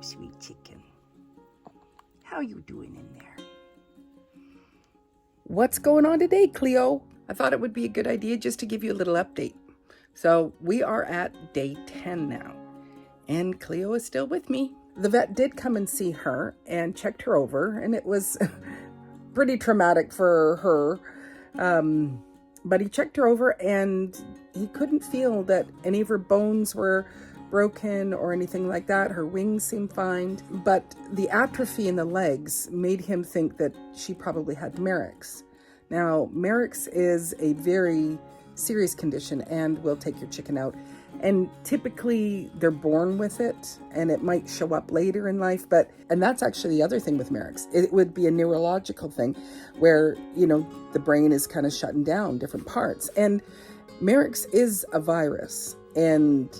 sweet chicken. How you doing in there? What's going on today, Cleo? I thought it would be a good idea just to give you a little update. So we are at day 10 now, and Cleo is still with me. The vet did come and see her and checked her over, and it was pretty traumatic for her. But he checked her over and he couldn't feel that any of her bones were broken or anything like that. Her wings seemed fine, but the atrophy in the legs made him think that she probably had Marek's. Now, Marek's is a very serious condition and will take your chicken out. And typically they're born with it and it might show up later in life. And that's actually the other thing with Marek's. It would be a neurological thing where, the brain is kind of shutting down different parts. And Marek's is a virus and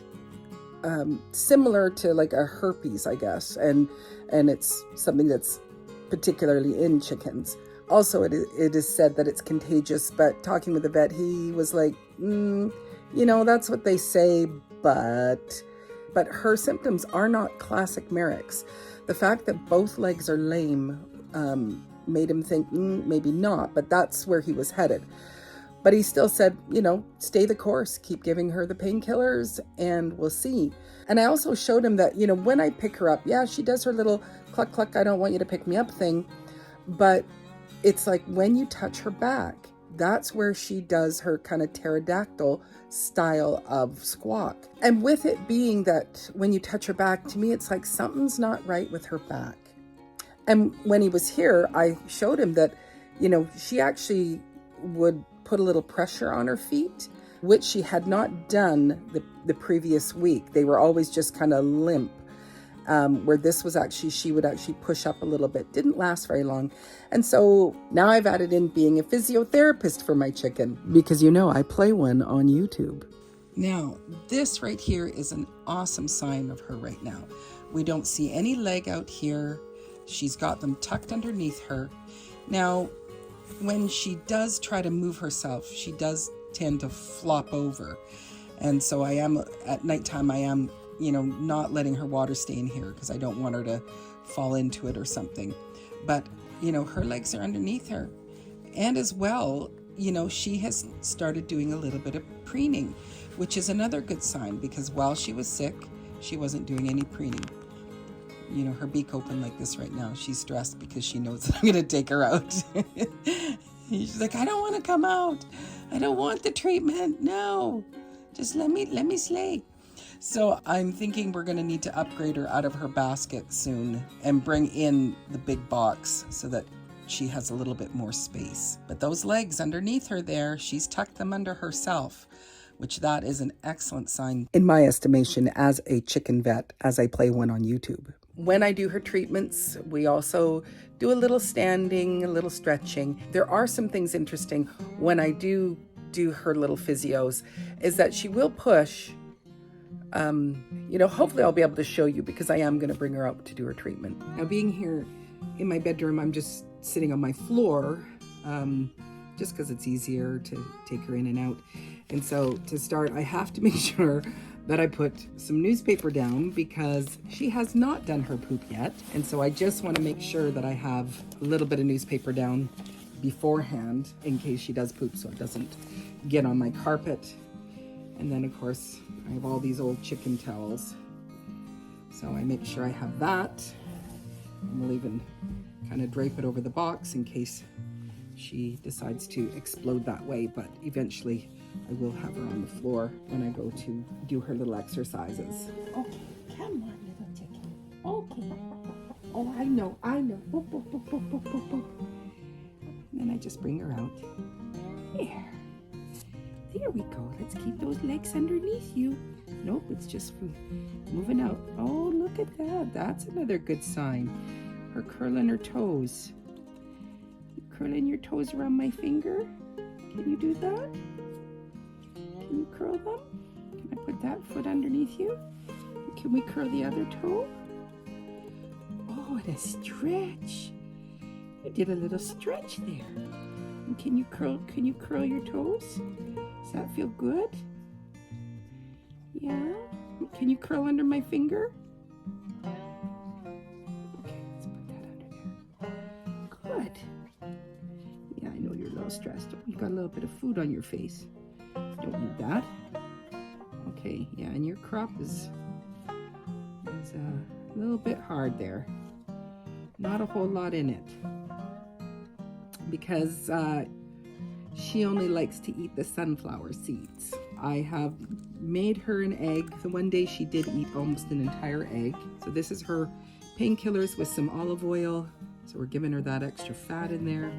similar to like a herpes, I guess. And it's something that's particularly in chickens. Also, it is said that it's contagious, but talking with the vet, he was like, that's what they say, but her symptoms are not classic Marek's. The fact that both legs are lame made him think maybe not, but that's where he was headed. But he still said, stay the course, keep giving her the painkillers, and we'll see. And I also showed him that, when I pick her up, she does her little cluck, cluck, I don't want you to pick me up thing. But it's like when you touch her back, that's where she does her kind of pterodactyl style of squawk. And with it being that when you touch her back, to me, it's like something's not right with her back. And when he was here, I showed him that, she actually would put a little pressure on her feet, which she had not done the previous week. They were always just kind of limp. Where this was actually, she would actually push up a little bit. Didn't last very long. And so now I've added in being a physiotherapist for my chicken because I play one on YouTube. Now, this right here is an awesome sign of her right now. We don't see any leg out here. She's got them tucked underneath her. Now, when she does try to move herself, she does tend to flop over. And so at nighttime, I am not letting her water stay in here because I don't want her to fall into it or something. But, her legs are underneath her. And as well, she has started doing a little bit of preening, which is another good sign because while she was sick, she wasn't doing any preening. Her beak open like this right now. She's stressed because she knows that I'm going to take her out. She's like, I don't want to come out. I don't want the treatment. No, just let me slay. So I'm thinking we're going to need to upgrade her out of her basket soon and bring in the big box so that she has a little bit more space. But those legs underneath her there, she's tucked them under herself, which that is an excellent sign in my estimation as a chicken vet, as I play one on YouTube. When I do her treatments, we also do a little standing, a little stretching. There are some things interesting when I do her little physios, is that she will push. Hopefully I'll be able to show you because I am going to bring her out to do her treatment. Now, being here in my bedroom, I'm just sitting on my floor, just because it's easier to take her in and out. And so to start, I have to make sure that I put some newspaper down because she has not done her poop yet. And so I just want to make sure that I have a little bit of newspaper down beforehand in case she does poop so it doesn't get on my carpet. And then, of course, I have all these old chicken towels. So I make sure I have that. And we'll even kind of drape it over the box in case she decides to explode that way. But eventually I will have her on the floor when I go to do her little exercises. Okay, come on, little chicken. Okay. Oh, I know. Boop, boop, boop, boop, boop, boop, boop. And then I just bring her out. There we go. Let's keep those legs underneath you. Nope, it's just moving out. Oh, look at that. That's another good sign. Her curling her toes. You curling your toes around my finger? Can you do that? Can you curl them? Can I put that foot underneath you? Can we curl the other toe? Oh, and a stretch. You did a little stretch there. And can you curl your toes? Does that feel good? Yeah? Can you curl under my finger? so stressed. Oh, you got a little bit of food on your face. Don't need that. Okay, yeah, and your crop is a little bit hard there. Not a whole lot in it. Because she only likes to eat the sunflower seeds. I have made her an egg. The one day she did eat almost an entire egg. So this is her painkillers with some olive oil. So we're giving her that extra fat in there.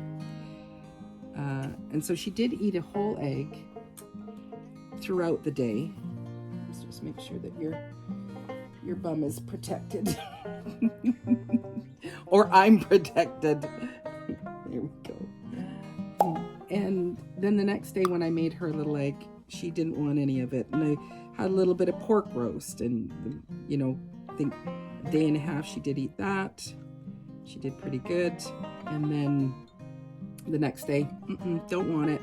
And so she did eat a whole egg throughout the day. Let's just make sure that your bum is protected. Or I'm protected. There we go. And then the next day when I made her a little egg, she didn't want any of it. And I had a little bit of pork roast, and you know, I think a day and a half she did eat that. She did pretty good. And then the next day, don't want it.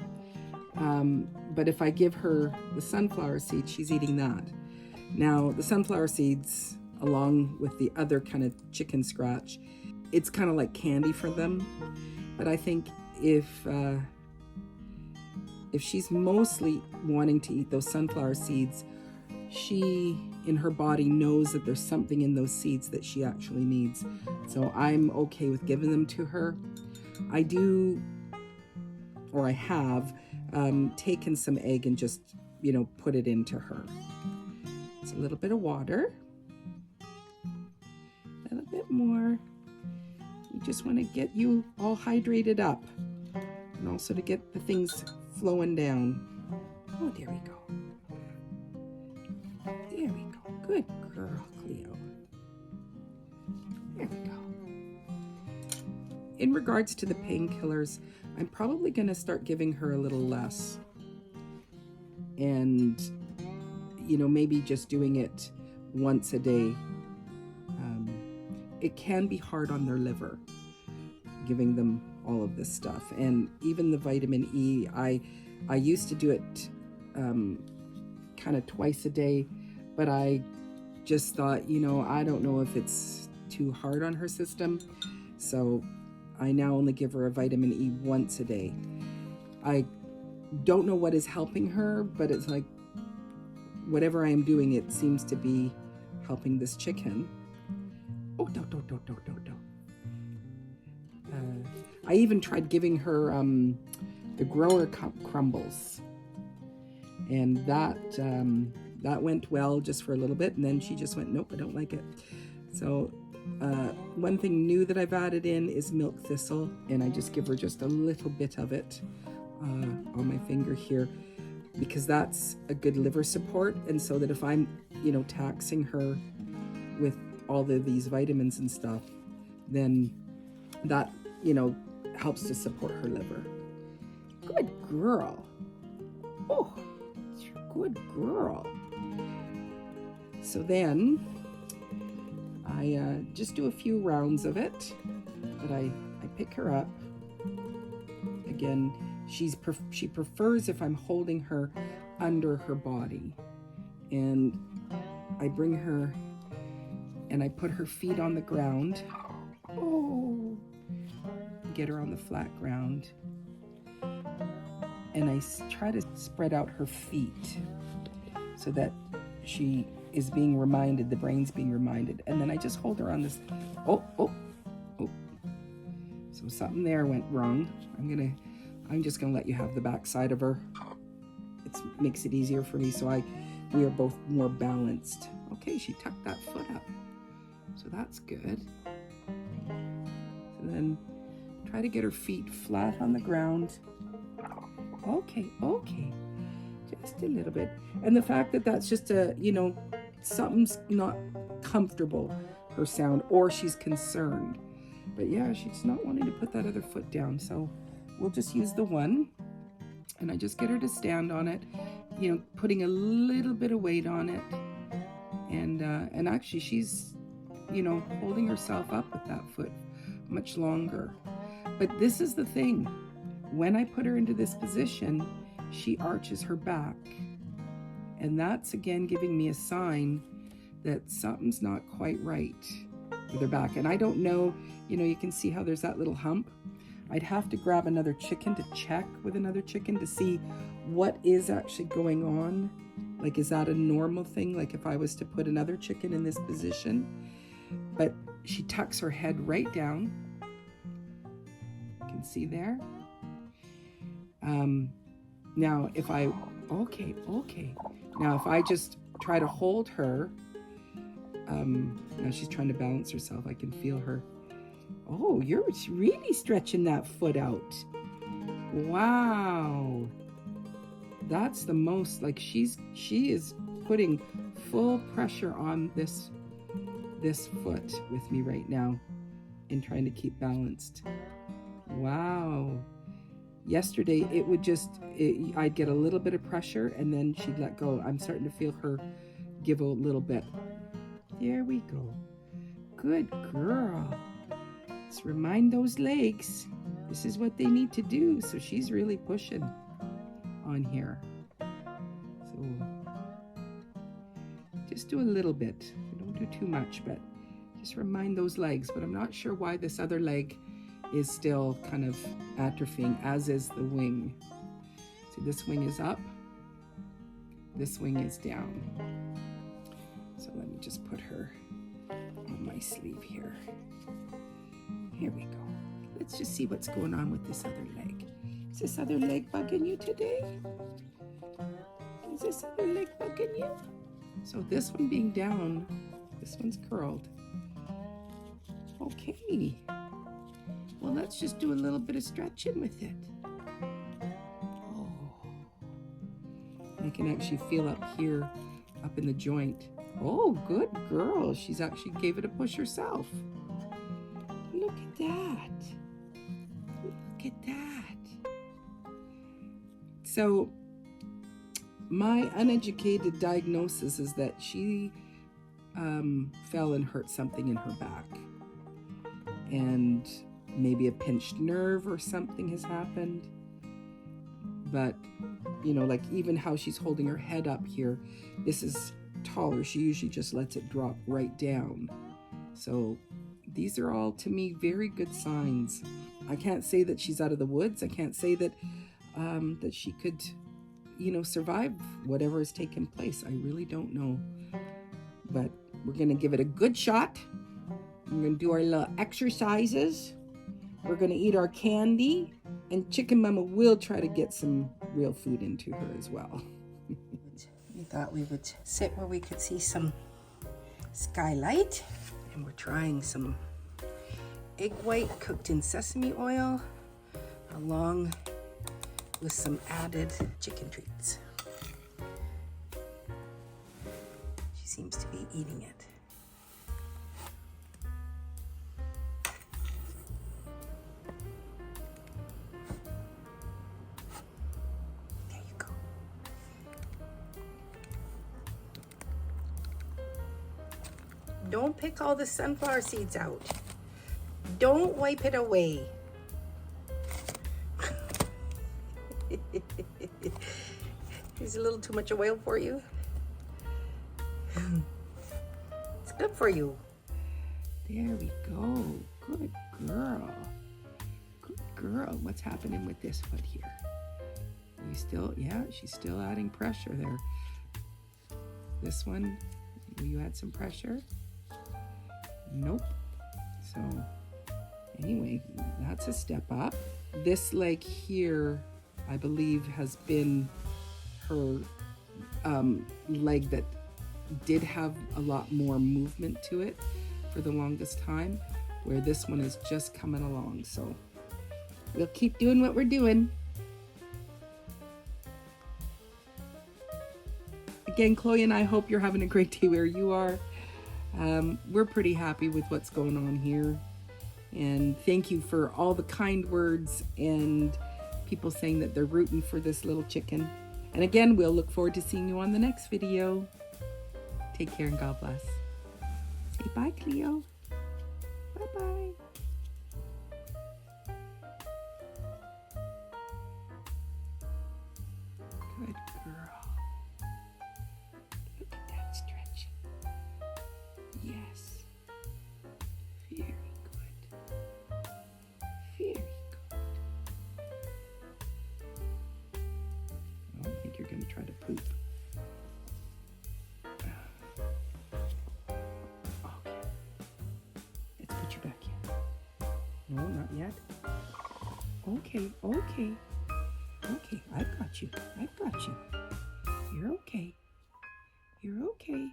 But if I give her the sunflower seeds, she's eating that. Now, the sunflower seeds, along with the other kind of chicken scratch, it's kind of like candy for them. But I think if she's mostly wanting to eat those sunflower seeds, she in her body knows that there's something in those seeds that she actually needs. So I'm okay with giving them to her. I do, or I have, taken some egg and just, you know, put it into her. It's a little bit of water, a little bit more. We just want to get you all hydrated up, and also to get the things flowing down. Oh, there we go. There we go. Good girl, Cleo. There we go. In regards to the painkillers, I'm probably going to start giving her a little less. And, you know, maybe just doing it once a day. It can be hard on their liver, giving them all of this stuff. And even the vitamin E, I used to do it kind of twice a day, but I just thought, you know, I don't know if it's too hard on her system. So I now only give her a vitamin E once a day. I don't know what is helping her, but it's like whatever I am doing, it seems to be helping this chicken. Oh, don't. I even tried giving her the grower crumbles, and that went well just for a little bit, and then she just went, nope, I don't like it. So one thing new that I've added in is milk thistle, and I just give her just a little bit of it on my finger here, because that's a good liver support. And so that if I'm, you know, taxing her with all of these vitamins and stuff, then that, you know, helps to support her liver. Good girl. Oh, good girl. So then I just do a few rounds of it, but I pick her up. Again, she prefers if I'm holding her under her body, and I bring her and I put her feet on the ground. Oh, get her on the flat ground, and I try to spread out her feet so that she is being reminded, the brain's being reminded, and then I just hold her on this. Oh. So something there went wrong. I'm just gonna let you have the back side of her. It makes it easier for me, so we are both more balanced. Okay, she tucked that foot up, so that's good. So then try to get her feet flat on the ground. Okay, just a little bit. And the fact that that's just a, you know, something's not comfortable, her sound, or she's concerned. But yeah, she's not wanting to put that other foot down, so we'll just use the one, and I just get her to stand on it, you know, putting a little bit of weight on it, and actually she's, you know, holding herself up with that foot much longer. But this is the thing, when I put her into this position, she arches her back, and that's again giving me a sign that something's not quite right with her back. And I don't know, you know, you can see how there's that little hump. I'd have to grab another chicken to check with another chicken to see what is actually going on. Like, is that a normal thing? Like if I was to put another chicken in this position? But she tucks her head right down. You can see there. Now if I, okay. Now if I just try to hold her, now she's trying to balance herself. I can feel her. Oh, you're really stretching that foot out. Wow. That's the most, like she is putting full pressure on this foot with me right now and trying to keep balanced. Wow. Yesterday it would I'd get a little bit of pressure and then she'd let go. I'm starting to feel her give a little bit. There we go. Good girl. Let's remind those legs. This is what they need to do. So she's really pushing on here. So just do a little bit. Don't do too much, but just remind those legs. But I'm not sure why this other leg is still kind of atrophying, as is the wing. See, this wing is up. This wing is down. So let me just put her on my sleeve here. Here we go. Let's just see what's going on with this other leg. Is this other leg bugging you today? Is this other leg bugging you? So this one being down, this one's curled. Okay. Well, let's just do a little bit of stretching with it. Oh. I can actually feel up here, up in the joint. Oh, good girl. She's actually gave it a push herself. Look at that. Look at that. So my uneducated diagnosis is that she fell and hurt something in her back. And maybe a pinched nerve or something has happened. But, you know, like even how she's holding her head up here, this is taller. She usually just lets it drop right down. So these are all, to me, very good signs. I can't say that she's out of the woods. I can't say that that she could, you know, survive whatever has taken place. I really don't know. But we're going to give it a good shot. We're going to do our little exercises. We're going to eat our candy. And Chicken Mama will try to get some real food into her as well. We thought we would sit where we could see some skylight. And we're trying some egg white cooked in sesame oil along with some added chicken treats. She seems to be eating it. There you go. Don't pick all the sunflower seeds out. Don't wipe it away. Is a little too much oil for you? It's good for you. There we go. Good girl. Good girl. What's happening with this foot here? You still, yeah, she's still adding pressure there. This one, will you add some pressure? Nope. So anyway, that's a step up. This leg here, I believe, has been her leg that did have a lot more movement to it for the longest time, where this one is just coming along. So we'll keep doing what we're doing. Again, Chloe and I hope you're having a great day where you are. We're pretty happy with what's going on here. And thank you for all the kind words and people saying that they're rooting for this little chicken. And again, we'll look forward to seeing you on the next video. Take care and God bless. Say bye, Cleo. Bye-bye. Good girl. Look at that stretching. Yes. Very good. Very good. try to poop. Okay. Let's put you back in. No, not yet. Okay, okay. Okay, I've got you. I've got you. You're okay. You're okay.